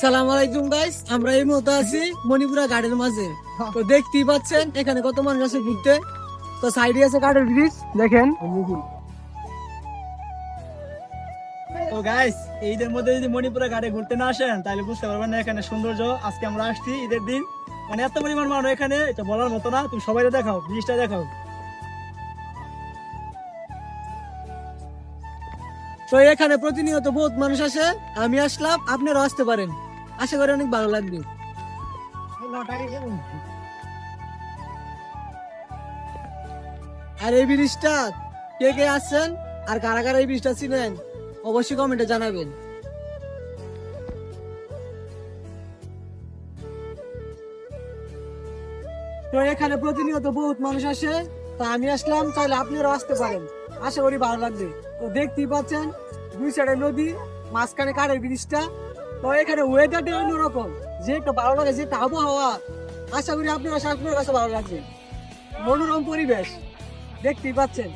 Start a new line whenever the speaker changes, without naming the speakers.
আসসালামু আলাইকুম গাইস, আমরা এই মুহূর্তে আছি মণিপুরা ঘাটের মাঝে। তো দেখতেই পাচ্ছেন এখানে কত মানুষ আছে ঘুরতে। তো সাইডে আছে ঘাটের ব্রিজ, দেখেন।
তো গাইস, ঈদের মধ্যে যদি মণিপুরা ঘাটে ঘুরতে না আসেন তাহলে বুঝতে পারবেন না এখানে সৌন্দর্য। আজকে আমরা আসছি ঈদের দিন, মানে এত পরিমাণ মানুষ এখানে, এটা বলার মতো না। তুমি সবাই দেখাও, ব্রিজটা দেখাও।
তো এখানে প্রতিনিয়ত বহুত মানুষ আসে, আমি আসলাম, আপনারাও আসতে পারেন, আশা করি অনেক ভালো লাগবে। আর এই ব্রিজটা কে কে আসছেন আর কারা কারা এই ব্রিজটা ছিলেন অবশ্যই কমেন্টে জানাবেন। তো এখানে প্রতিনিয়ত বহুত মানুষ আসে, তো আমি আসলাম, চাইলে আপনারাও আসতে পারেন, আশা করি ভালো লাগবে। তো দেখতেই পাচ্ছেন দুই সাইডে নদী, মাঝখানে কাঠের ব্রিজটা। তো এখানে ওয়েদারটা অন্যরকম, যে একটা ভালো লাগে, যে একটা আবহাওয়া, আশা করি আপনার কাছে ভালো লাগবে। মনোরম পরিবেশ দেখতেই পাচ্ছেন।